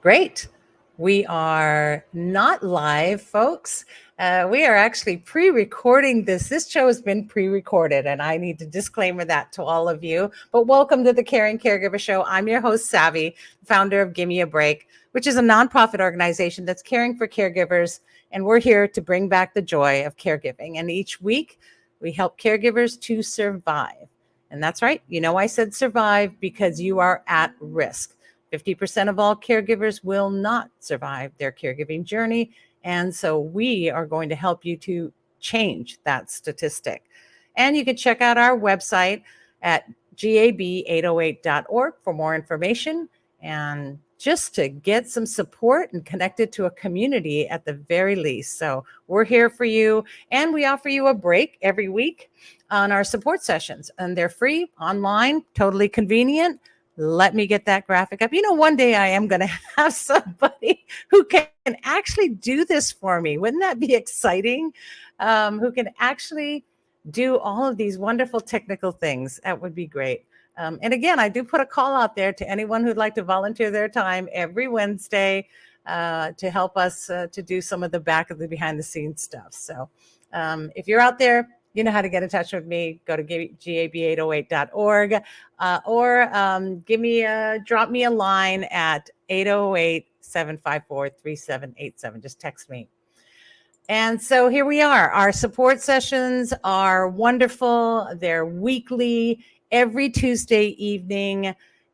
Great. We are not live, folks. We are actually pre-recording this. This show has been pre-recorded, and I need to disclaimer that to all of you. But welcome to the Caring Caregiver Show. I'm your host, Savvy, founder of Gimme a Break, which is a nonprofit organization that's caring for caregivers, and we're here to bring back the joy of caregiving. And each week, we help caregivers to survive. And that's right. You know, I said survive because you are at risk. 50% of all caregivers will not survive their caregiving journey. And so we are going to help you to change that statistic. And you can check out our website at gab808.org for more information and just to get some support and connected to a community at the very least. So we're here for you, and we offer you a break every week on our support sessions, and they're free, online, totally convenient. Let me get that graphic up. You know, one day I am going to have somebody who can actually do this for me. Wouldn't that be exciting? Who can actually do all of these wonderful technical things. That would be great. And again, I do put a call out there to anyone who'd like to volunteer their time every Wednesday to help us to do some of the behind the scenes stuff. So if you're out there, you know how to get in touch with me. Go to gab808.org or drop me a line at 808-754-3787. Just text me. And so here we are. Our support sessions are wonderful. They're weekly, every Tuesday evening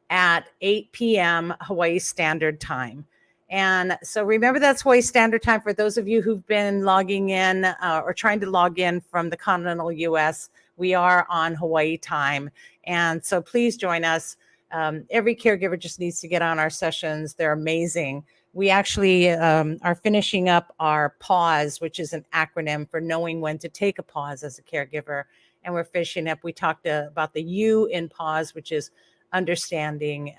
at 8 p.m. Hawaii Standard Time. And so remember, that's Hawaii Standard Time for those of you who've been logging in or trying to log in from the continental U.S. We are on Hawaii time. And so please join us. Every caregiver just needs to get on our sessions. They're amazing. We actually are finishing up our pause, which is an acronym for knowing when to take a pause as a caregiver. And we're finishing up. We talked about the U in pause, which is understanding.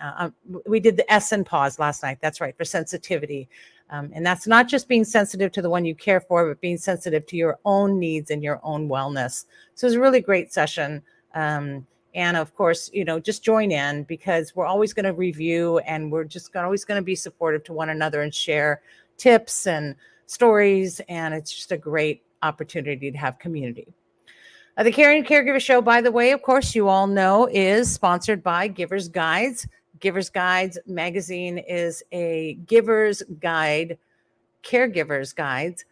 We did the S in pause last night. That's right, for sensitivity. And that's not just being sensitive to the one you care for, but being sensitive to your own needs and your own wellness. So it was a really great session. And of course, you know, just join in because we're always going to review, and we're just always going to be supportive to one another and share tips and stories. And it's just a great opportunity to have community. The Caring Caregiver Show, by the way, of course, you all know, is sponsored by Givers Guides. Givers Guides magazine is a giver's guide, caregiver's guides,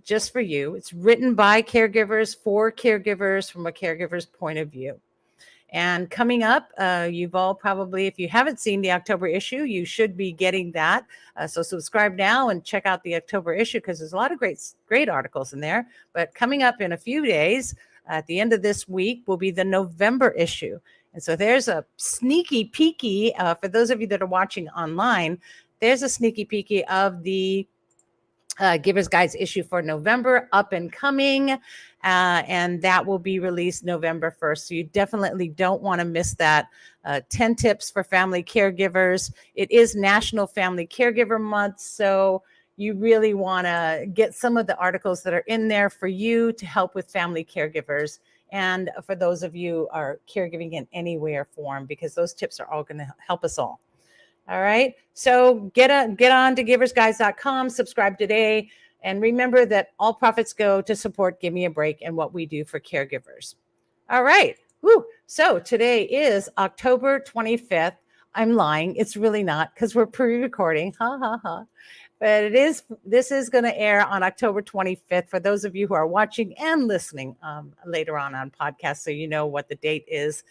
just for you. It's written by caregivers for caregivers from a caregiver's point of view. And coming up, you've all probably, if you haven't seen the October issue, you should be getting that. So subscribe now and check out the October issue because there's a lot of great articles in there. But coming up in a few days, at the end of this week, will be the November issue. And so there's a sneaky peeky, for those of you that are watching online, there's a sneaky peeky of the Givers Guides issue for November, up and coming, and that will be released November 1st. So you definitely don't want to miss that. 10 tips for family caregivers. It is National Family Caregiver Month, so you really want to get some of the articles that are in there for you to help with family caregivers. And for those of you who are caregiving in any way or form, because those tips are all going to help us all. All right. So get on to giversguides.com, subscribe today. And remember that all profits go to support Gimme a Break and what we do for caregivers. All right. Woo. So today is October 25th. I'm lying. It's really not because we're pre-recording. Ha, ha, ha. But this is going to air on October 25th for those of you who are watching and listening later on podcast, so you know what the date is.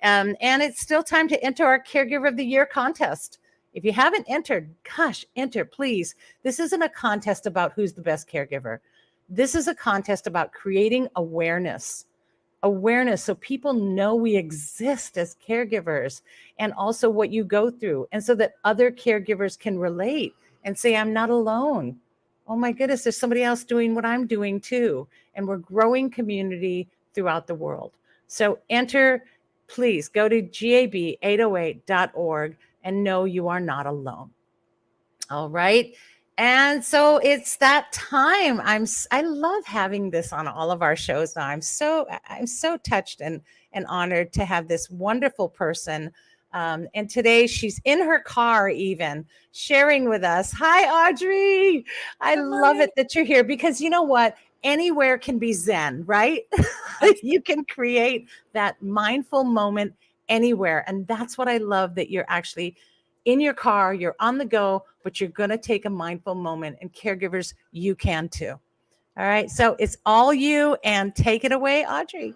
And it's still time to enter our Caregiver of the Year contest. If you haven't entered, gosh, enter, please. This isn't a contest about who's the best caregiver. This is a contest about creating awareness so people know we exist as caregivers and also what you go through, and so that other caregivers can relate and say, I'm not alone. Oh my goodness, there's somebody else doing what I'm doing too. And we're growing community throughout the world. So enter, please go to gab808.org and know you are not alone. All right. And so it's that time. I love having this on all of our shows now. I'm so touched and honored to have this wonderful person And today she's in her car, even sharing with us. Hi, Audrey. I love it that you're here because you know what? Anywhere can be Zen, right? You can create that mindful moment anywhere. And that's what I love, that you're actually in your car, you're on the go, but you're going to take a mindful moment. And caregivers, you can too. All right. So it's all you, and take it away, Audrey.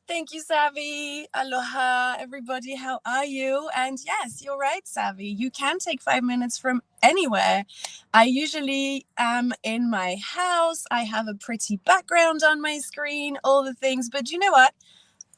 Thank you, Savvy. Aloha, everybody. How are you? And yes, you're right, Savvy. You can take 5 minutes from anywhere. I usually am in my house. I have a pretty background on my screen, all the things. But you know what?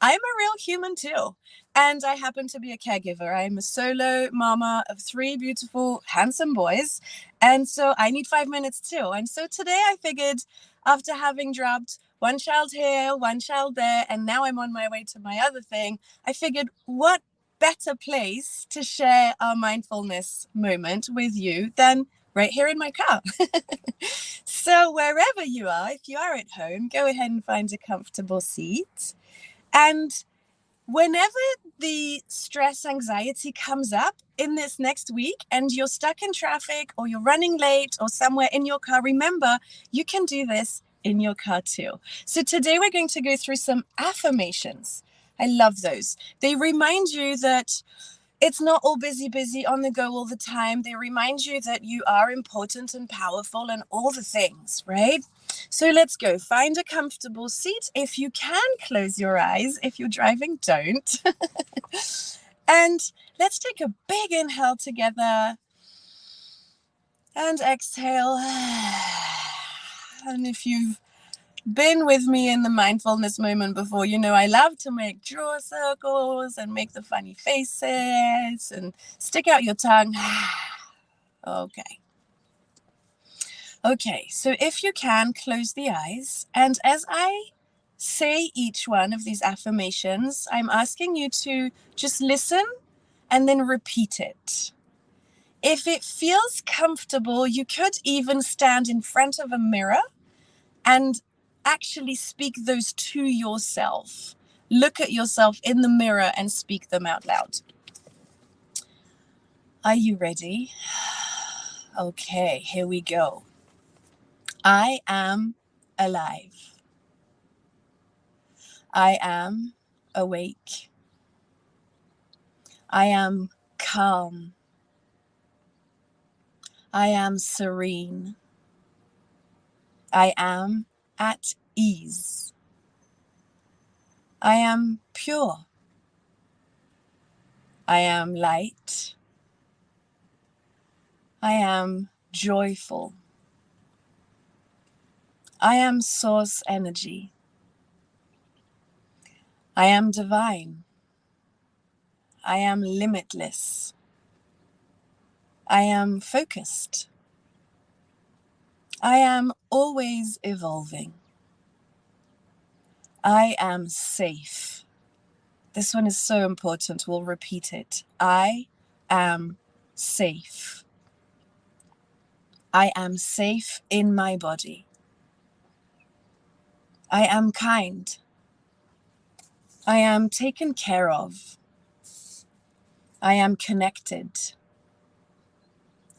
I'm a real human too. And I happen to be a caregiver. I'm a solo mama of 3 beautiful, handsome boys. And so I need 5 minutes too. And so today I figured, after having dropped one child here, one child there, and now I'm on my way to my other thing, I figured, what better place to share our mindfulness moment with you than right here in my car. So wherever you are, if you are at home, go ahead and find a comfortable seat. And whenever the stress anxiety comes up in this next week and you're stuck in traffic or you're running late or somewhere in your car, remember, you can do this in your car too. So today we're going to go through some affirmations. I love those. They remind you that it's not all busy on the go all the time. They remind you that you are important and powerful and all the things, right? So let's go. Find a comfortable seat. If you can, close your eyes. If you're driving, don't. And let's take a big inhale together and exhale. And if you've been with me in the mindfulness moment before, you know I love to make draw circles and make the funny faces and stick out your tongue. Okay, so if you can, close the eyes. And as I say each one of these affirmations, I'm asking you to just listen and then repeat it. If it feels comfortable, you could even stand in front of a mirror and actually speak those to yourself. Look at yourself in the mirror and speak them out loud. Are you ready? Okay, here we go. I am alive. I am awake. I am calm. I am serene. I am at ease. I am pure. I am light. I am joyful. I am source energy. I am divine. I am limitless. I am focused. I am always evolving. I am safe. This one is so important. We'll repeat it. I am safe. I am safe in my body. I am kind. I am taken care of. I am connected.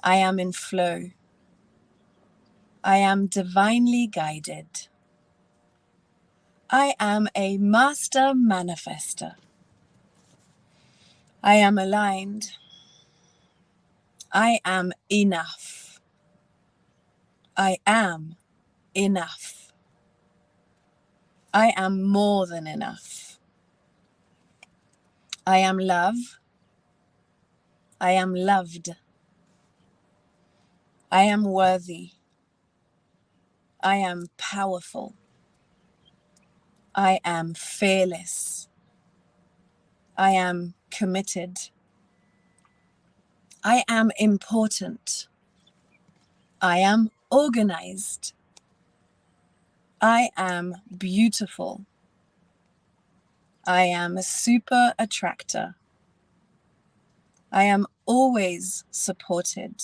I am in flow. I am divinely guided. I am a master manifester. I am aligned. I am enough. I am enough. I am more than enough. I am love. I am loved. I am worthy. I am powerful. I am fearless. I am committed. I am important. I am organized. I am beautiful. I am a super attractor. I am always supported.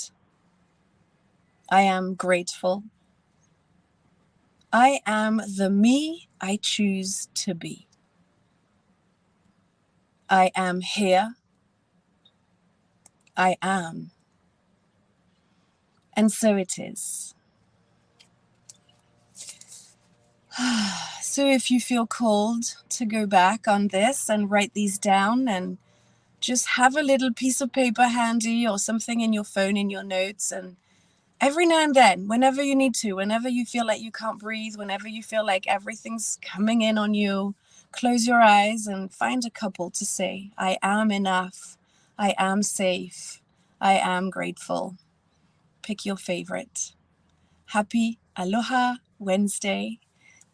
I am grateful. I am the me I choose to be. I am here. I am. And so it is. So if you feel called to go back on this and write these down, and just have a little piece of paper handy or something in your phone in your notes, and every now and then, whenever you need to, whenever you feel like you can't breathe, whenever you feel like everything's coming in on you, close your eyes and find a couple to say, I am enough. I am safe. I am grateful. Pick your favorite. Happy Aloha Wednesday.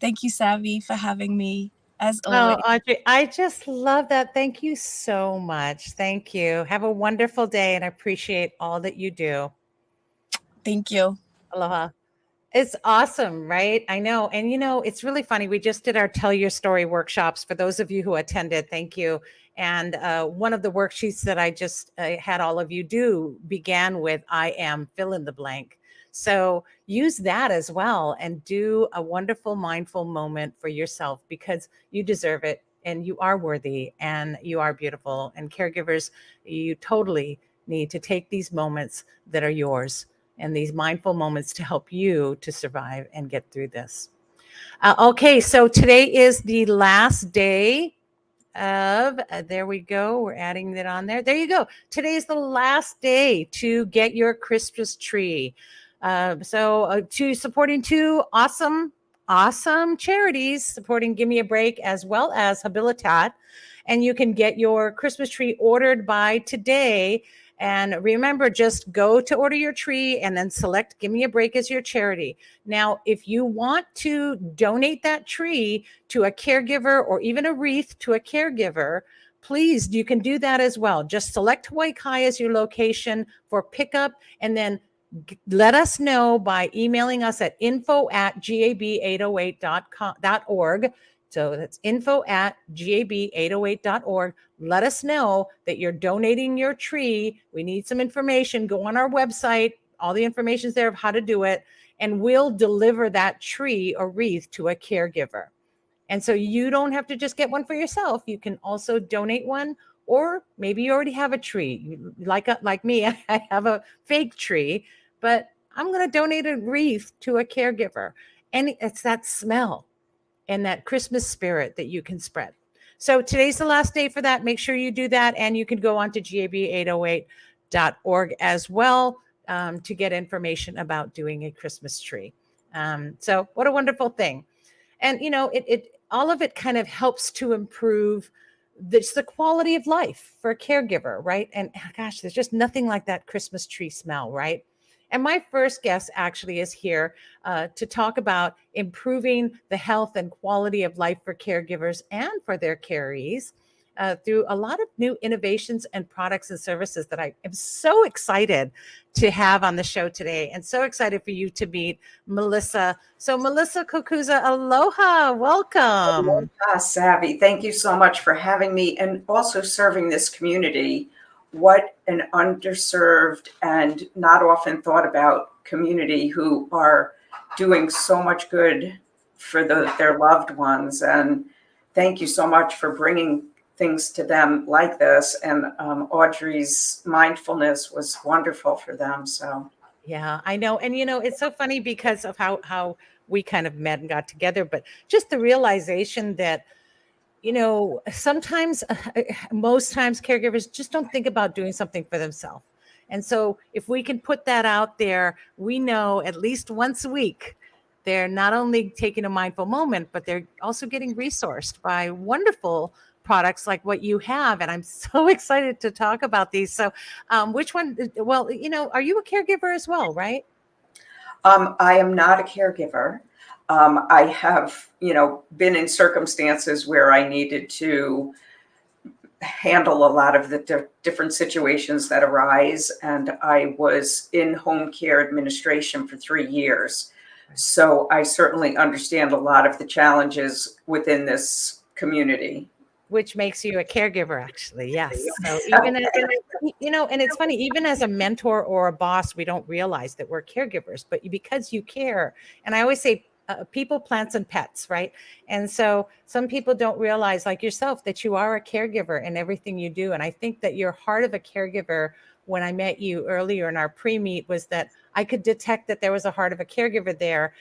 Thank you, Savvy, for having me, as always. Oh, Audrey, I just love that. Thank you so much. Thank you. Have a wonderful day, and I appreciate all that you do. Thank you. Aloha. It's awesome, right? I know. And it's really funny. We just did our Tell Your Story workshops for those of you who attended. Thank you. And one of the worksheets that I just had all of you do began with I am fill in the blank. So use that as well and do a wonderful mindful moment for yourself, because you deserve it and you are worthy and you are beautiful. And caregivers, you totally need to take these moments that are yours and these mindful moments to help you to survive and get through this. Okay, so today is the last day of, there we go. We're adding that on there. There you go. Today is the last day to get your Christmas tree. To supporting two awesome charities, supporting Give Me a Break as well as Habilitat. And you can get your Christmas tree ordered by today. And remember, just go to order your tree and then select Give Me a Break as your charity. Now, if you want to donate that tree to a caregiver or even a wreath to a caregiver, please, you can do that as well. Just select Hawaii Kai as your location for pickup, and then let us know by emailing us at info@gab808.org. So that's info@gab808.org. Let us know that you're donating your tree. We need some information. Go on our website. All the information is there of how to do it. And we'll deliver that tree or wreath to a caregiver. And so you don't have to just get one for yourself. You can also donate one, or maybe you already have a tree. Like me, I have a fake tree, but I'm going to donate a wreath to a caregiver. And it's that smell and that Christmas spirit that you can spread. So today's the last day for that. Make sure you do that. And you can go on to gab808.org as well to get information about doing a Christmas tree. So what a wonderful thing. And, it all of it kind of helps to improve the quality of life for a caregiver, right? And gosh, there's just nothing like that Christmas tree smell, right? And my first guest actually is here to talk about improving the health and quality of life for caregivers and for their carees through a lot of new innovations and products and services that I am so excited to have on the show today, and so excited for you to meet Melissa. So Melissa Kokuza, aloha, welcome. Aloha, Savvy. Thank you so much for having me and also serving this community. What an underserved and not often thought about community who are doing so much good for their loved ones. And thank you so much for bringing things to them like this. And Audrey's mindfulness was wonderful for them. So yeah, I know. And it's so funny because of how we kind of met and got together, but just the realization that sometimes, most times, caregivers just don't think about doing something for themselves. And so if we can put that out there, we know at least once a week, they're not only taking a mindful moment, but they're also getting resourced by wonderful products like what you have. And I'm so excited to talk about these. So which one? Well, are you a caregiver as well, right? I am not a caregiver. I have, been in circumstances where I needed to handle a lot of the different situations that arise. And I was in home care administration for 3 years. So I certainly understand a lot of the challenges within this community. Which makes you a caregiver, actually. Yes. So even as, and it's funny, even as a mentor or a boss, we don't realize that we're caregivers, but because you care. And I always say, people, plants, and pets, right? And so some people don't realize, like yourself, that you are a caregiver in everything you do. And I think that your heart of a caregiver, when I met you earlier in our pre-meet, was that I could detect that there was a heart of a caregiver there.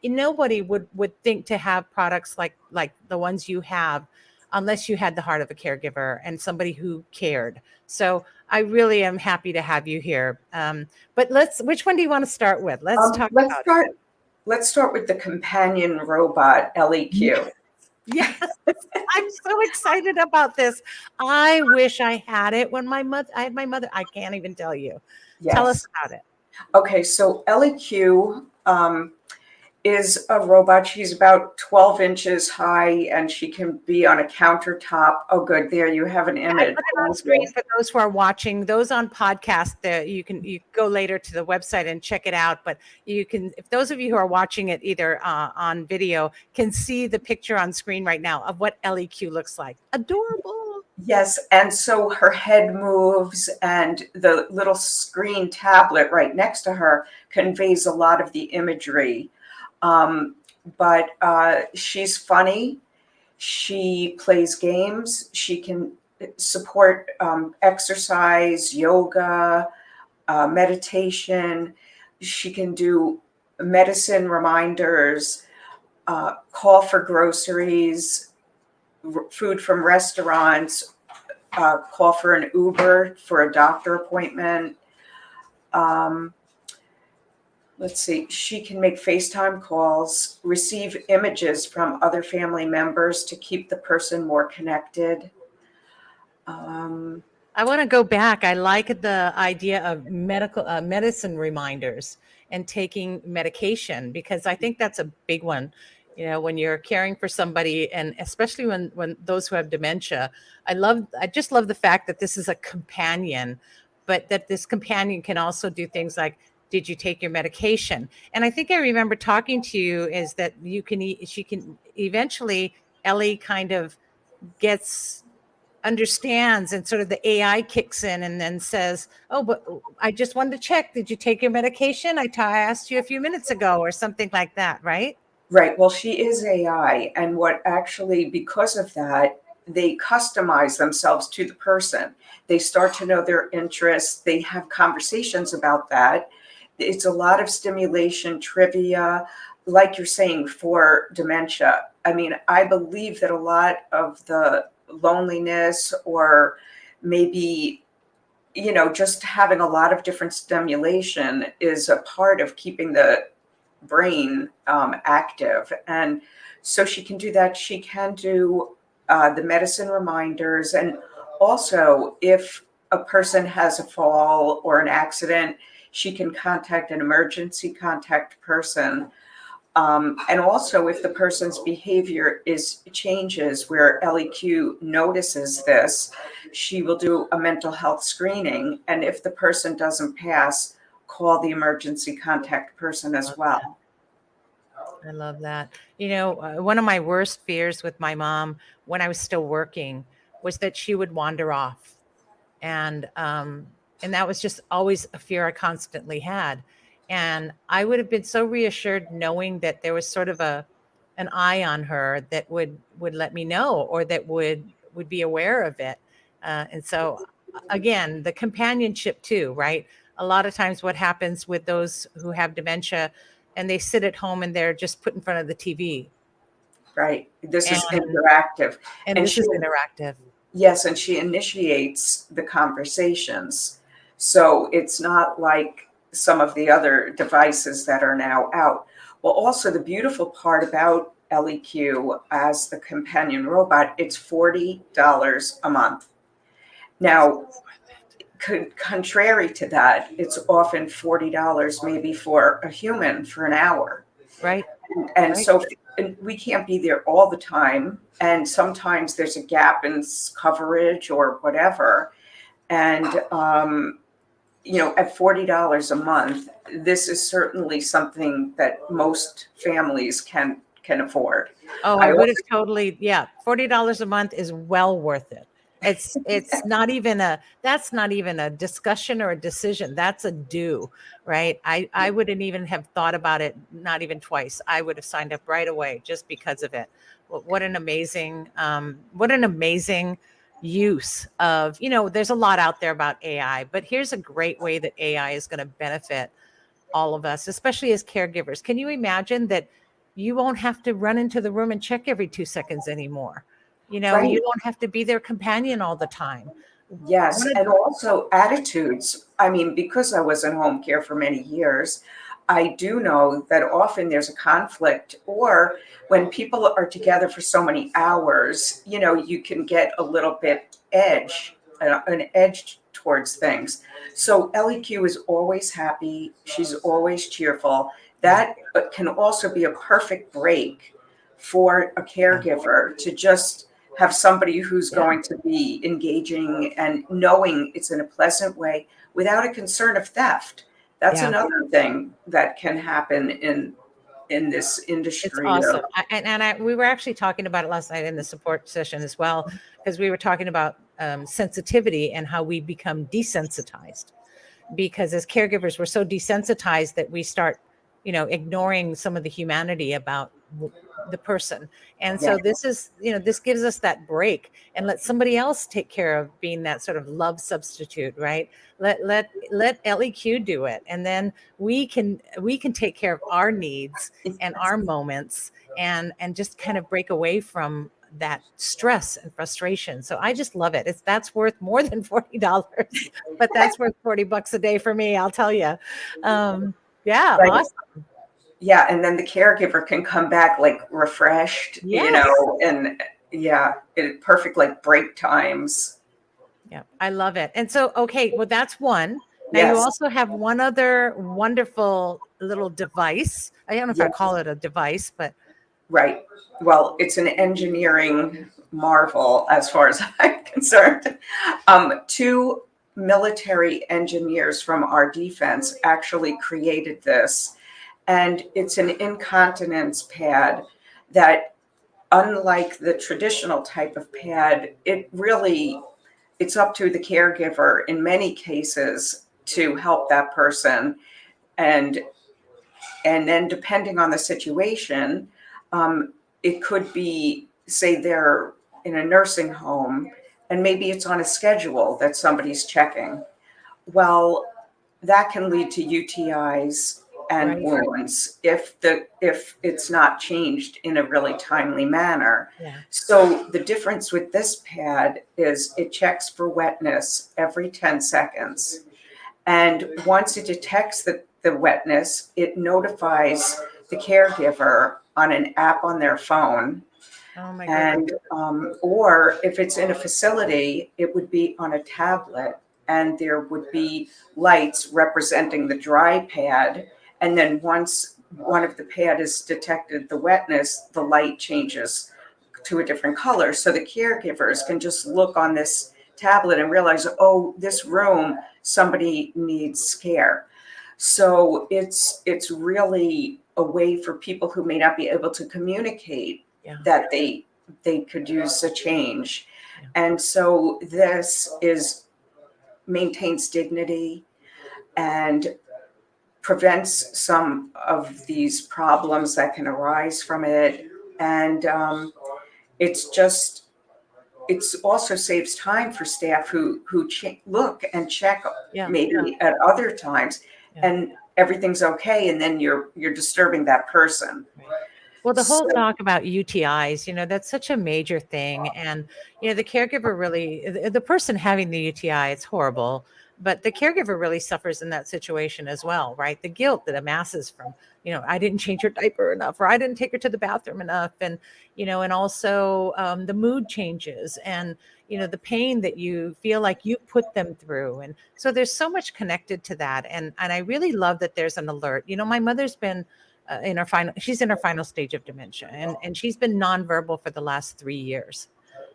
Nobody would think to have products like the ones you have unless you had the heart of a caregiver and somebody who cared. So I really am happy to have you here. But which one do you want to start with? Let's talk about it. Let's start with the companion robot, LEQ. Yes, I'm so excited about this. I wish I had it when I had my mother. I can't even tell you. Yes. Tell us about it. Okay, so LEQ is a robot. She's about 12 inches high, and she can be on a countertop. Oh, good. There you have an image. I put it on screen for those who are watching. Those on podcast, you go later to the website and check it out. But you can, if those of you who are watching it either on video, can see the picture on screen right now of what LEQ looks like. Adorable. Yes, and so her head moves, and the little screen tablet right next to her conveys a lot of the imagery. But she's funny. She plays games. She can support exercise, yoga, meditation. She can do medicine reminders, call for groceries, food from restaurants, call for an Uber for a doctor appointment. Let's see, she can make FaceTime calls, receive images from other family members to keep the person more connected. I want to go back. I like the idea of medicine reminders and taking medication, because I think that's a big one. You know, when you're caring for somebody, and especially when those who have dementia, I just love the fact that this is a companion, but that this companion can also do things like, did you take your medication? And I think I remember talking to you is that she can eventually, Ellie kind of understands, and sort of the AI kicks in and then says, oh, but I just wanted to check, did you take your medication? I asked you a few minutes ago, or something like that, right? Right. Well, she is AI. And what actually, because of that, they customize themselves to the person. They start to know their interests. They have conversations about that. It's a lot of stimulation, trivia, like you're saying, for dementia. I mean, I believe that a lot of the loneliness, or maybe, just having a lot of different stimulation, is a part of keeping the brain active. And so she can do that. She can do the medicine reminders. And also, if a person has a fall or an accident, she can contact an emergency contact person. And also, if the person's behavior changes, where LEQ notices this, she will do a mental health screening. And if the person doesn't pass, call the emergency contact person as well. I love that. One of my worst fears with my mom when I was still working was that she would wander off. And that was just always a fear I constantly had. And I would have been so reassured knowing that there was sort of an eye on her that would let me know, or that would be aware of it. And so again, the companionship too, right? A lot of times what happens with those who have dementia and they sit at home and they're just put in front of the TV. Right. This is interactive. And this is interactive. Yes, and she initiates the conversations. So it's not like some of the other devices that are now out. Well, also the beautiful part about LEQ as the companion robot, it's $40 a month. Now, contrary to that, it's often $40 maybe for a human for an hour. Right. And right. So we can't be there all the time. And sometimes there's a gap in coverage or whatever. And, at $40 a month, this is certainly something that most families can afford. Oh, I would have totally, yeah. $40 a month is well worth it. It's not even that's not even a discussion or a decision. That's a do, right? I wouldn't even have thought about it, not even twice. I would have signed up right away just because of it. What an amazing use of, there's a lot out there about AI, but here's a great way that AI is going to benefit all of us, especially as caregivers. Can you imagine that you won't have to run into the room and check every 2 seconds anymore? You Right. don't have to be their companion all the time. Yes, One of- and also attitudes. I mean, because I was in home care for many years, I do know that often there's a conflict, or when people are together for so many hours, you can get a little bit an edge towards things. So LEQ is always happy. She's always cheerful. That can also be a perfect break for a caregiver to just have somebody who's Yeah. going to be engaging and knowing it's in a pleasant way without a concern of theft. That's Yeah. another thing that can happen in this It's industry awesome. of We were actually talking about it last night in the support session as well, because we were talking about sensitivity and how we become desensitized. Because as caregivers, we're so desensitized that we start, ignoring some of the humanity about the person. And yeah, so this gives us that break and let somebody else take care of being that sort of love substitute, right? Let LEQ do it. And then we can take care of our needs and our moments and just kind of break away from that stress and frustration. So I just love it. That's worth more than $40, but that's worth $40 a day for me, I'll tell you. Yeah, right. awesome. Yeah, and then the caregiver can come back like refreshed, Yes. and yeah, perfect like break times. Yeah, I love it. And so, okay, well, that's one. Now you Yes, also have one other wonderful little device. I don't know if I call yes, it a device, but right. Well, it's an engineering marvel as far as I'm concerned. Two military engineers from our defense actually created this, and it's an incontinence pad that, unlike the traditional type of pad, it's up to the caregiver in many cases to help that person, and then depending on the situation, um, it could be, say they're in a nursing home and maybe it's on a schedule that somebody's checking. Well, that can lead to UTIs and right. wounds if it's not changed in a really timely manner. Yeah. So the difference with this pad is it checks for wetness every 10 seconds. And once it detects the wetness, it notifies the caregiver on an app on their phone. Oh my goodness. And or if it's in a facility, it would be on a tablet, and there would be lights representing the dry pad. And then once one of the pad has detected the wetness, the light changes to a different color. So the caregivers can just look on this tablet and realize, oh, this room, somebody needs care. So it's really a way for people who may not be able to communicate Yeah. that they could use a change. Yeah. And so this maintains dignity and prevents some of these problems that can arise from it. And it's just, it's also saves time for staff who look and check Yeah. maybe at other times, Yeah. and everything's okay, and then you're disturbing that person. Well, the whole So, talk about UTIs, that's such a major thing. And, the caregiver really, the person having the UTI, it's horrible, but the caregiver really suffers in that situation as well, right? The guilt that amasses from, I didn't change her diaper enough, or I didn't take her to the bathroom enough. And, and also the mood changes and, the pain that you feel like you put them through. And so there's so much connected to that. And I really love that there's an alert. My mother's been she's in her final stage of dementia, and she's been nonverbal for the last 3 years.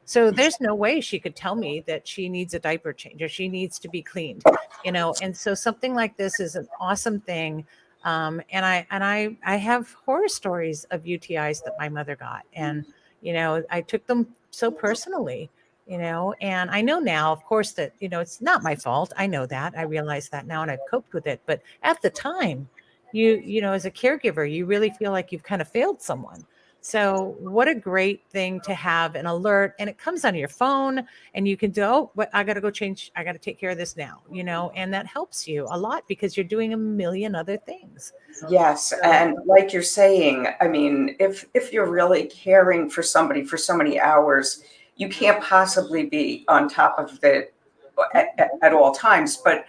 So there's no way she could tell me that she needs a diaper change or she needs to be cleaned, and so something like this is an awesome thing. And I have horror stories of UTIs that my mother got, and I took them so personally, And I know now, of course, that, it's not my fault. I know that. I realize that now, and I've coped with it. But at the time, as a caregiver, you really feel like you've kind of failed someone. So what a great thing to have an alert, and it comes on your phone, and you can do, I got to go change. I got to take care of this now, and that helps you a lot because you're doing a million other things. Yes, and like you're saying, I mean, if you're really caring for somebody for so many hours, you can't possibly be on top of it at all times. But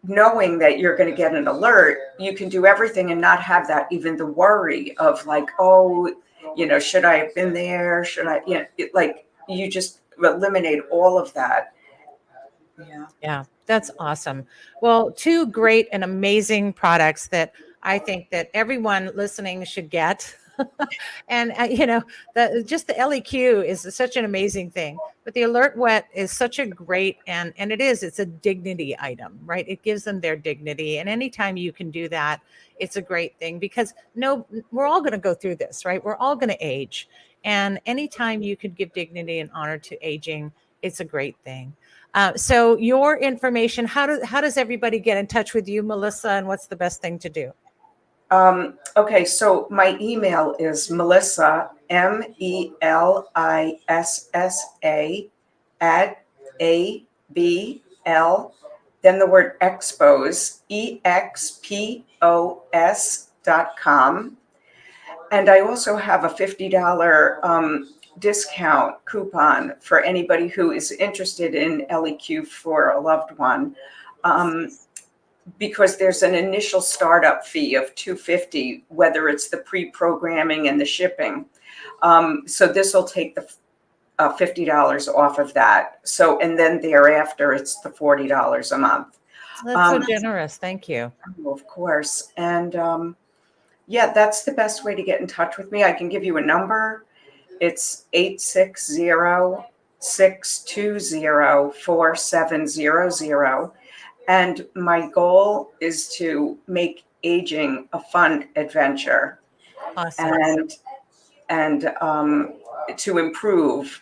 knowing that you're going to get an alert, you can do everything and not have that, even the worry of like, should I have been there? Should I, like you just eliminate all of that. Yeah. Yeah, that's awesome. Well, two great and amazing products that I think that everyone listening should get. And just the LEQ is such an amazing thing, but the Alert Wet is such a great, and it's a dignity item, right? It gives them their dignity, and anytime you can do that, it's a great thing, because we're all going to go through this, right? We're all going to age, and anytime you could give dignity and honor to aging, it's a great thing. So your information, how does everybody get in touch with you, Melissa, and what's the best thing to do? Okay, so my email is Melissa, MELISSA @ABL, then the word expos, EXPOS.com. And I also have a $50 discount coupon for anybody who is interested in LEQ for a loved one. Because there's an initial startup fee of $250, whether it's the pre-programming and the shipping. So this will take the $50 off of that. So, and then thereafter, it's the $40 a month. That's so generous. Thank you. Of course. And that's the best way to get in touch with me. I can give you a number. It's 860-620-4700. And my goal is to make aging a fun adventure. Awesome. And to improve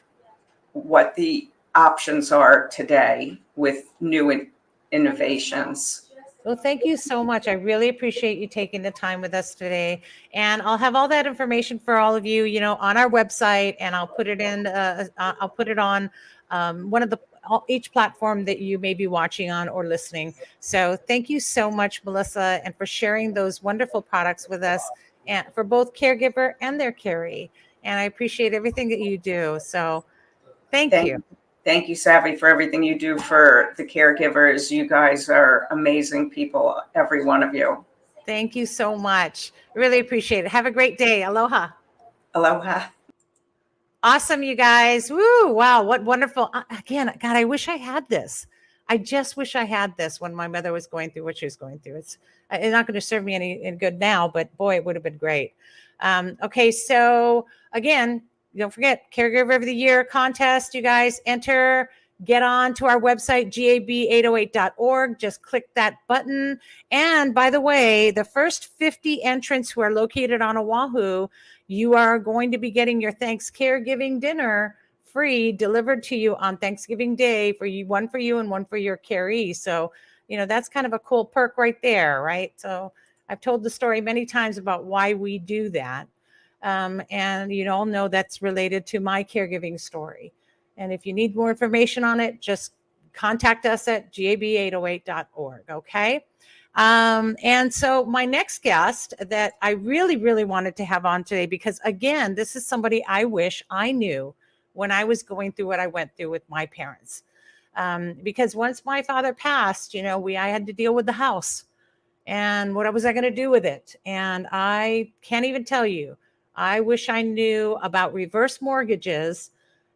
what the options are today with new innovations. Well, thank you so much. I really appreciate you taking the time with us today. And I'll have all that information for all of you, on our website, and I'll put it on one of each platform that you may be watching on or listening. So thank you so much, Melissa, and for sharing those wonderful products with us, and for both caregiver and their caree. And I appreciate everything that you do. So thank you. Thank you, Savvy, for everything you do for the caregivers. You guys are amazing people, every one of you. Thank you so much. Really appreciate it. Have a great day. Aloha. Aloha. Awesome, you guys. Woo, wow, what wonderful. Again, God, I wish I had this. I just wish I had this when my mother was going through what she was going through. It's not going to serve me any good now, but boy, it would have been great. Okay, so again, don't forget, Caregiver of the Year contest. You guys enter, get on to our website, gab808.org. Just click that button. And by the way, the first 50 entrants who are located on Oahu, you are going to be getting your Thanks Caregiving dinner free delivered to you on Thanksgiving Day, one for you and one for your caree. So, that's kind of a cool perk right there, right? So I've told the story many times about why we do that. And you all know that's related to my caregiving story. And if you need more information on it, just contact us at gab808.org. Okay. And so my next guest that I really, really wanted to have on today, because again, this is somebody I wish I knew when I was going through what I went through with my parents. Because once my father passed, I had to deal with the house, and what was I going to do with it? And I can't even tell you. I wish I knew about reverse mortgages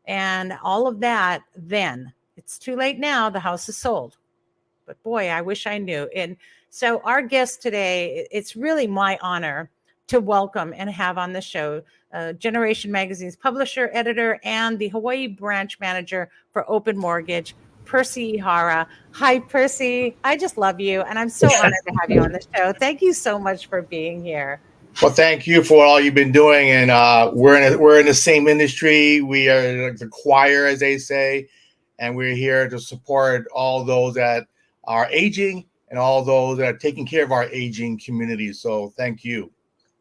and all of that then. It's too late now. The house is sold. But boy, I wish I knew. And so our guest today, it's really my honor to welcome and have on the show Generation Magazine's publisher, editor, and the Hawaii branch manager for Open Mortgage, Percy Ihara. Hi, Percy. I just love you, and I'm so honored to have you on the show. Thank you so much for being here. Well, thank you for all you've been doing, and we're in the same industry. We are like the choir, as they say, and we're here to support all those that are aging and all those that are taking care of our aging community. So, thank you.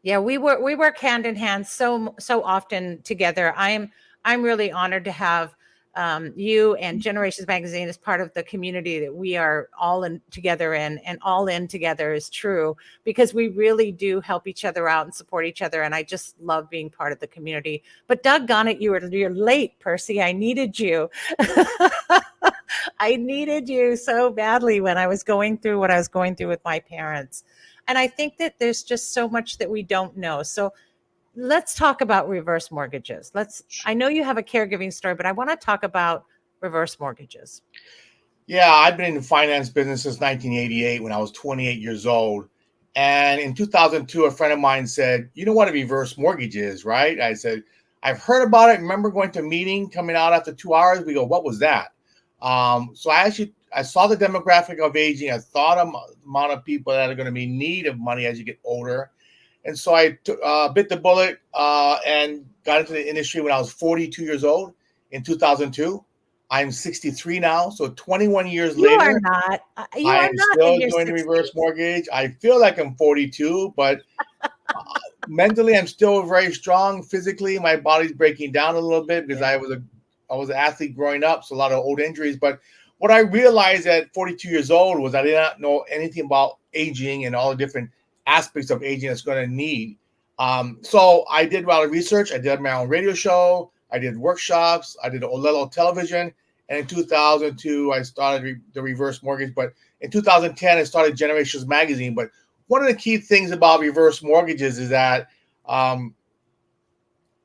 Yeah, we work hand in hand so often together. I'm really honored to have you and Generations Magazine as part of the community that we are all in together in, and all in together is true, because we really do help each other out and support each other. And I just love being part of the community. But doggone it, you're late, Percy. I needed you. I needed you so badly when I was going through what I was going through with my parents. And I think that there's just so much that we don't know. So let's talk about reverse mortgages. I know you have a caregiving story, but I want to talk about reverse mortgages. Yeah, I've been in the finance business since 1988 when I was 28 years old. And in 2002, a friend of mine said, "You know what a reverse mortgage is, right?" I said, "I've heard about it. Remember going to a meeting, coming out after 2 hours?" We go, "What was that?" So I saw the demographic of aging. I thought amount of people that are going to be in need of money as you get older. And so I bit the bullet and got into the industry when I was 42 years old in 2002. I'm 63 now, so 21 years You are later, not. You I are am not in still your doing the 60s. reverse mortgage. I feel like I'm 42, but mentally I'm still very strong. Physically, my body's breaking down a little bit because Yeah. I was an athlete growing up, so a lot of old injuries. But what I realized at 42 years old was I did not know anything about aging and all the different aspects of aging that's going to need. So I did a lot of research. I did my own radio show. I did workshops. I did Olelo television. And in 2002, I started the reverse mortgage. But in 2010, I started Generations Magazine. But one of the key things about reverse mortgages is that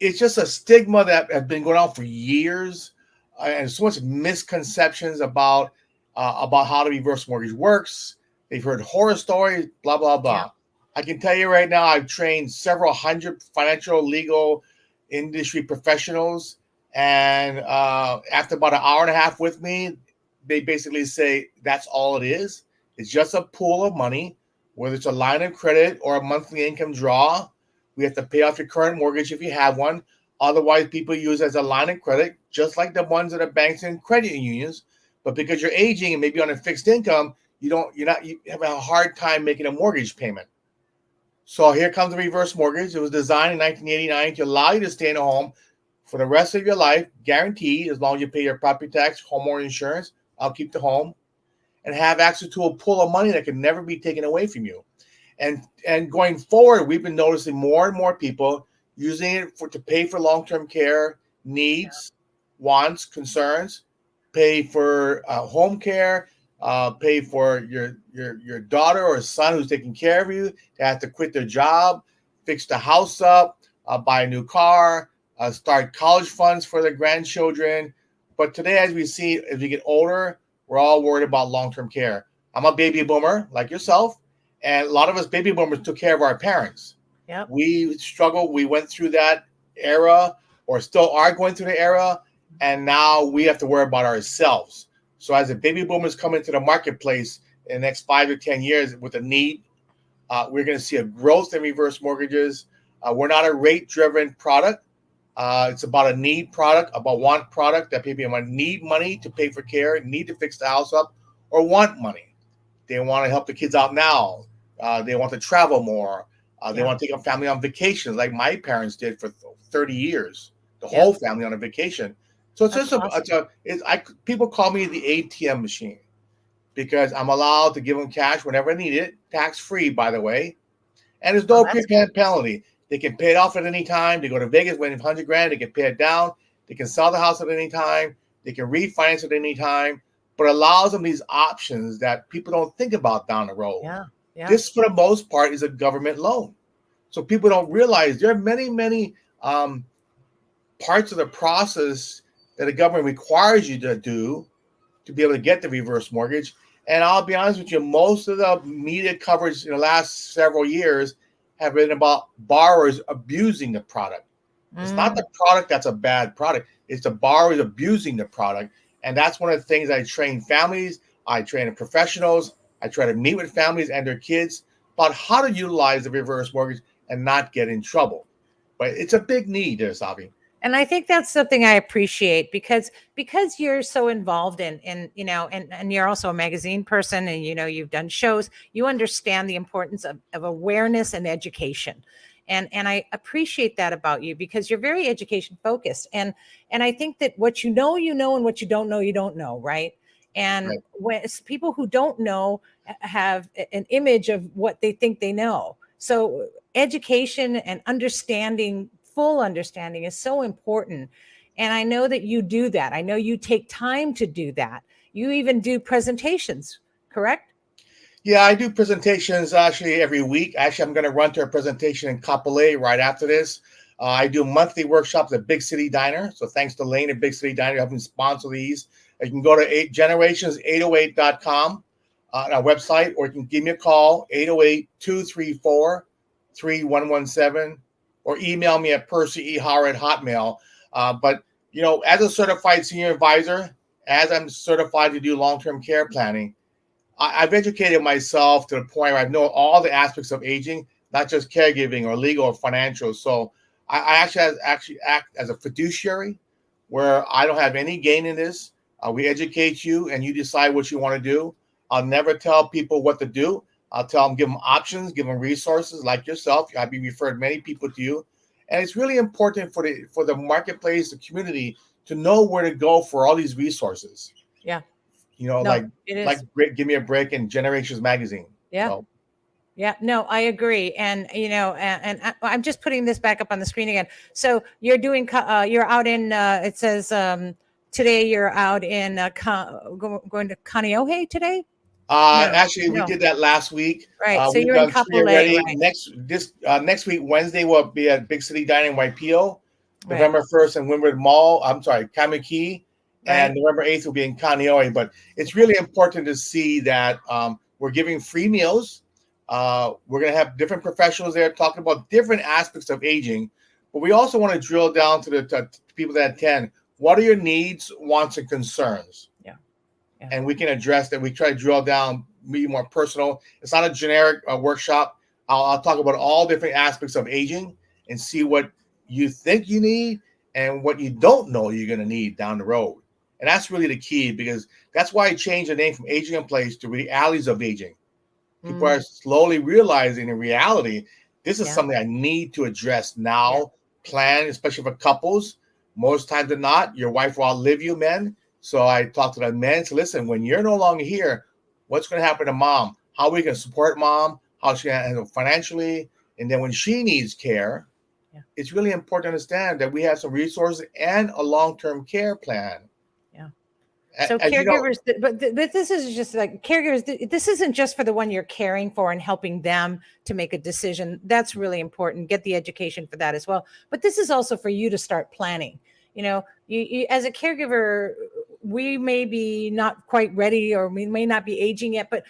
it's just a stigma that has been going on for years, and so much misconceptions about how the reverse mortgage works. They've heard horror stories, blah blah blah. Yeah. I can tell you right now, I've trained several hundred financial legal industry professionals, and after about an hour and a half with me, they basically say that's all it is. It's just a pool of money, whether it's a line of credit or a monthly income draw. We have to pay off your current mortgage if you have one. Otherwise, people use it as a line of credit, just like the ones that are banks and credit unions. But because you're aging and maybe on a fixed income, you have a hard time making a mortgage payment. So here comes the reverse mortgage. It was designed in 1989 to allow you to stay in a home for the rest of your life, guaranteed, as long as you pay your property tax, homeowner insurance. I'll keep the home, and have access to a pool of money that can never be taken away from you. And going forward, we've been noticing more and more people using it to pay for long-term care needs, wants, concerns, pay for home care, pay for your daughter or son who's taking care of you. They have to quit their job, fix the house up, buy a new car, start college funds for their grandchildren. But today, as we see, as we get older, we're all worried about long-term care. I'm a baby boomer like yourself. And a lot of us baby boomers took care of our parents. Yep. We struggled. We went through that era, or still are going through the era. And now we have to worry about ourselves. So as the baby boomers come into the marketplace in the next 5 to 10 years with a need, we're going to see a growth in reverse mortgages. We're not a rate-driven product. It's about a need product, about want product, that people might need money to pay for care, need to fix the house up, or want money. They want to help the kids out now. They want to travel more. They want to take a family on vacations like my parents did for 30 years, the whole family on a vacation. So it's That's just awesome. people call me the ATM machine because I'm allowed to give them cash whenever I need it, tax-free, by the way. And there's no prepayment penalty. They can pay it off at any time. They go to Vegas, win $100,000. They can pay it down. They can sell the house at any time. They can refinance at any time. But it allows them these options that people don't think about down the road. Yeah. This, for the most part, is a government loan. So people don't realize there are many, many parts of the process that the government requires you to do to be able to get the reverse mortgage. And I'll be honest with you, most of the media coverage in the last several years have been about borrowers abusing the product. It's not the product that's a bad product. It's the borrowers abusing the product. And that's one of the things I train families, I train professionals, I try to meet with families and their kids about how to utilize the reverse mortgage and not get in trouble. But it's a big need there, Savi. And I think that's something I appreciate because you're so involved in and you're also a magazine person, and you've done shows. You understand the importance of awareness and education. And I appreciate that about you because you're very education focused. And I think that what you know, and what you don't know, right? And Right. when it's people who don't know have an image of what they think they know. So education and understanding, full understanding, is so important. And I know that you do that. I know you take time to do that. You even do presentations, correct? Yeah, I do presentations actually every week. Actually, I'm going to run to a presentation in Kapolei right after this. I do monthly workshops at Big City Diner. So thanks to Lane at Big City Diner helping sponsor these. You can go to generations808.com on our website, or you can give me a call, 808-234-3117, or email me at percyehara@hotmail. But, as a certified senior advisor, as I'm certified to do long-term care planning, I've educated myself to the point where I know all the aspects of aging, not just caregiving or legal or financial. So I actually act as a fiduciary where I don't have any gain in this. We educate you and you decide what you want to do. I'll never tell people what to do. I'll tell them, give them options, give them resources like yourself. I've referred many people to you. And it's really important for the marketplace, the community, to know where to go for all these resources. Yeah. No, it is. Give Me a Break and Generations Magazine. Yeah. Yeah, no, I agree. And, I'm just putting this back up on the screen again. So you're doing, you're out in, it says today you're out in going to Kaneohe today? Actually, we no. did that last week. Right. So we've you're in done 3 Kapolei, already. right? Next week, Wednesday, we'll be at Big City Dining in Waipio. Right. November 1st in Windward Mall. I'm sorry, Kamiki. And Right. November 8th will be in Kaneohe. But it's really important to see that we're giving free meals. We're going to have different professionals there talking about different aspects of aging. But we also want to drill down to the people that attend. What are your needs, wants, and concerns? Yeah. And we can address that. We try to drill down, be more personal. It's not a generic workshop. I'll talk about all different aspects of aging and see what you think you need and what you don't know you're going to need down the road. And that's really the key, because that's why I changed the name from Aging in Place to Realities of Aging. People are slowly realizing in reality, this is something I need to address now, plan, especially for couples. Most times than not, your wife will outlive you, men. So I talk to the men, so listen, when you're no longer here, what's going to happen to mom? How are we going to support mom? How she can handle financially? And then when she needs care, it's really important to understand that we have some resources and a long-term care plan. So caregivers, but this is just like caregivers. This isn't just for the one you're caring for and helping them to make a decision. That's really important. Get the education for that as well. But this is also for you to start planning. You as a caregiver, we may be not quite ready, or we may not be aging yet. But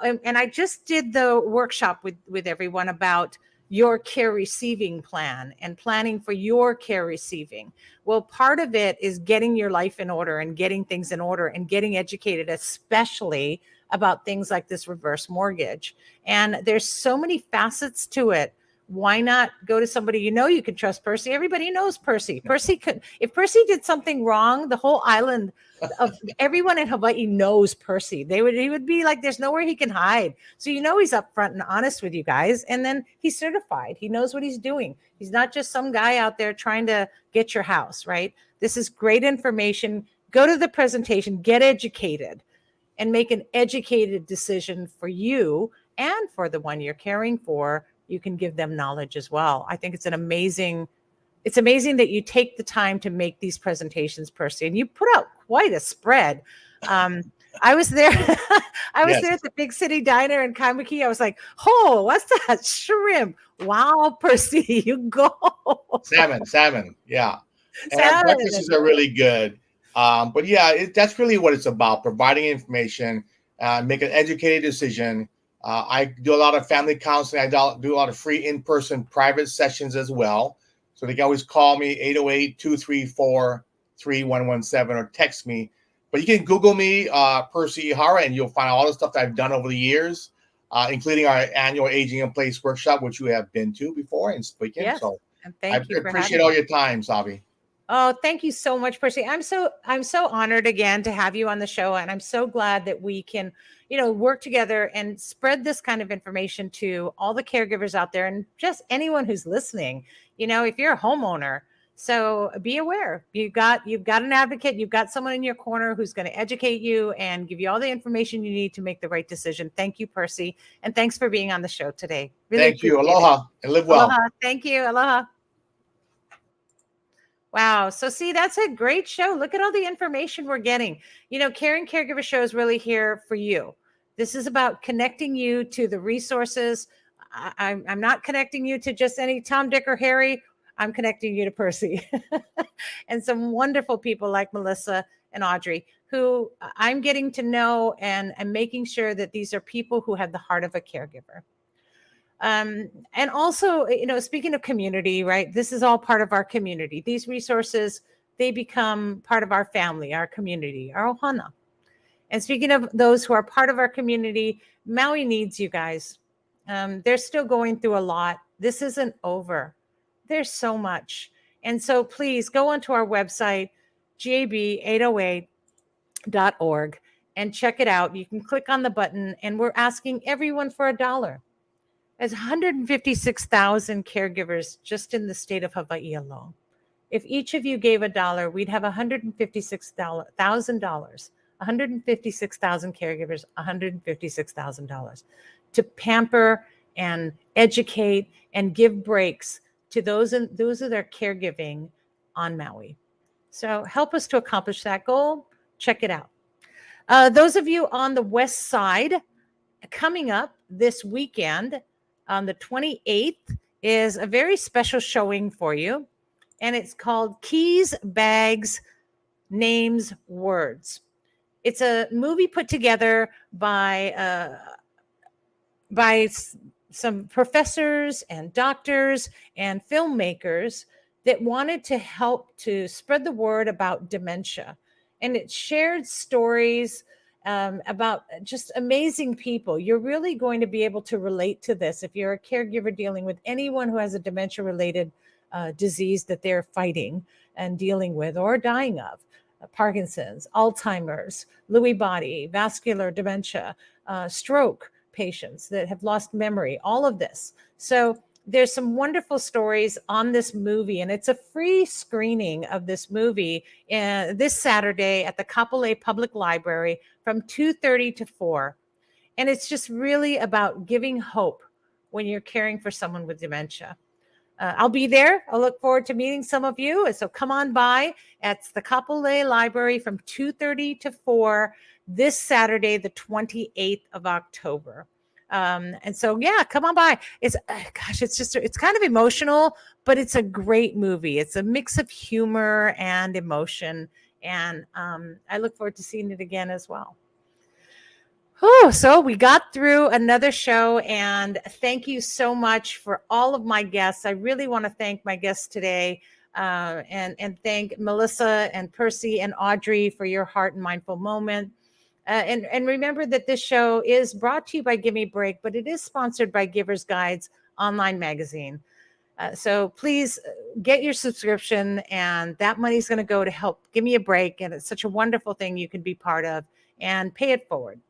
and I just did the workshop with everyone about your care receiving plan and planning for your care receiving. Well, part of it is getting your life in order and getting things in order and getting educated, especially about things like this reverse mortgage. And there's so many facets to it. Why not go to somebody you can trust? Percy. Everybody knows Percy. If Percy did something wrong, the whole island of everyone in Hawaii knows Percy. He would be like, there's nowhere he can hide. So he's upfront and honest with you guys. And then he's certified. He knows what he's doing. He's not just some guy out there trying to get your house, right? This is great information. Go to the presentation, get educated, and make an educated decision for you and for the one you're caring for. You can give them knowledge as well. I think it's amazing that you take the time to make these presentations, Percy, and you put out quite a spread. I was there. I was there at the Big City Diner in Kamiki. I was like, oh, what's that? Shrimp. Wow, Percy, you go. Salmon. Yeah. And our breakfasts are really good. But that's really what it's about, providing information, make an educated decision. I do a lot of family counseling. I do a lot of free in-person private sessions as well. So they can always call me, 808-234-3117, or text me. But you can Google me, Percy Ehara, and you'll find all the stuff that I've done over the years. including our annual Aging in Place workshop, which you have been to before and speaking. Yes. So And I thank you for appreciate having all me. your time, Savi. Oh, thank you so much, Percy. I'm so honored again to have you on the show, and I'm so glad that we can, work together and spread this kind of information to all the caregivers out there and just anyone who's listening. If you're a homeowner, so be aware. You've got an advocate, you've got someone in your corner who's going to educate you and give you all the information you need to make the right decision. Thank you, Percy, and thanks for being on the show today. Really Thank you. appreciate it. Aloha and live well. Aloha. Thank you. Aloha. Wow. So see, that's a great show. Look at all the information we're getting. Caring Caregiver Show is really here for you. This is about connecting you to the resources. I'm not connecting you to just any Tom, Dick, or Harry. I'm connecting you to Percy and some wonderful people like Melissa and Audrey, who I'm getting to know, and making sure that these are people who have the heart of a caregiver. And also, speaking of community, right? This is all part of our community. These resources, they become part of our family, our community, our ohana. And speaking of those who are part of our community, Maui needs you guys. They're still going through a lot. This isn't over. There's so much. And so please go onto our website, gab808.org, and check it out. You can click on the button, and we're asking everyone for $1. There's 156,000 caregivers just in the state of Hawaii alone. If each of you gave $1, we'd have $156,000. 156,000 caregivers, $156,000 to pamper and educate and give breaks to those are their caregiving on Maui. So help us to accomplish that goal. Check it out. Those of you on the west side, coming up this weekend, on the 28th, is a very special showing for you, and it's called Keys, Bags, Names, Words. It's a movie put together by some professors and doctors and filmmakers that wanted to help to spread the word about dementia. And it shared stories about just amazing people. You're really going to be able to relate to this if you're a caregiver dealing with anyone who has a dementia-related disease that they're fighting and dealing with or dying of. Parkinson's, Alzheimer's, Lewy body, vascular dementia, stroke patients that have lost memory, all of this. So there's some wonderful stories on this movie, and it's a free screening of this movie this Saturday at the Kapolei Public Library from 2:30 to 4. And it's just really about giving hope when you're caring for someone with dementia. I'll be there. I'll look forward to meeting some of you. So come on by. It's the Kapolei Library from 2:30 to 4 this Saturday, the 28th of October. And so, yeah, come on by. It's kind of emotional, but it's a great movie. It's a mix of humor and emotion. And I look forward to seeing it again as well. Oh, so we got through another show, and thank you so much for all of my guests. I really want to thank my guests today, and thank Melissa and Percy and Audrey for your heart and mindful moment. And remember that this show is brought to you by Give Me a Break, but it is sponsored by Givers Guides online magazine. So please get your subscription, and that money is going to go to help Give Me a Break. And it's such a wonderful thing you can be part of, and pay it forward.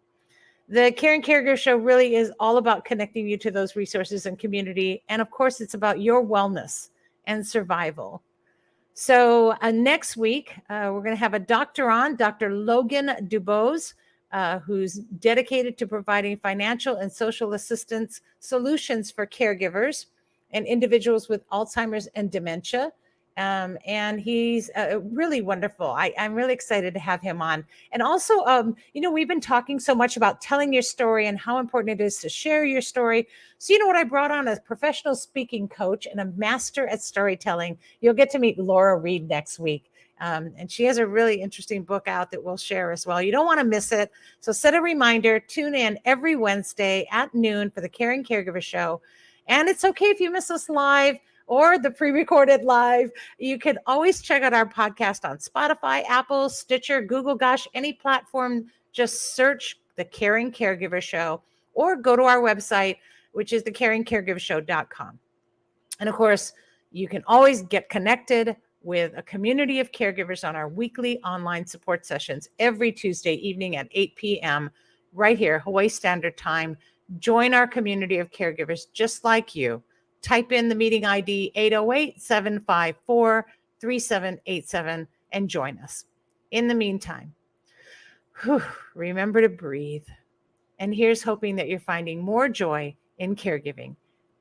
The Caring Caregiver Show really is all about connecting you to those resources and community. And of course, it's about your wellness and survival. So next week, we're going to have a doctor on, Dr. Logan Dubose, who's dedicated to providing financial and social assistance solutions for caregivers and individuals with Alzheimer's and dementia. And he's really wonderful. I'm really excited to have him on. And also, we've been talking so much about telling your story and how important it is to share your story. So you know what? I brought on a professional speaking coach and a master at storytelling. You'll get to meet Laura Reed next week. And she has a really interesting book out that we'll share as well. You don't want to miss it. So set a reminder, tune in every Wednesday at noon for the Caring Caregiver Show. And it's okay if you miss us live or the pre-recorded live. You can always check out our podcast on Spotify, Apple, Stitcher, Google, gosh, any platform. Just search the Caring Caregiver Show, or go to our website, which is thecaringcaregivershow.com. And of course, you can always get connected with a community of caregivers on our weekly online support sessions every Tuesday evening at 8 p.m. right here, Hawaii Standard Time. Join our community of caregivers just like you. Type in the meeting ID 808-754-3787 and join us. In the meantime, remember to breathe. And here's hoping that you're finding more joy in caregiving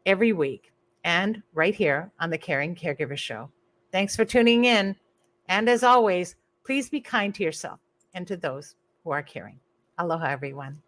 every week and right here on the Caring Caregiver Show. Thanks for tuning in. And as always, please be kind to yourself and to those who are caring. Aloha, everyone.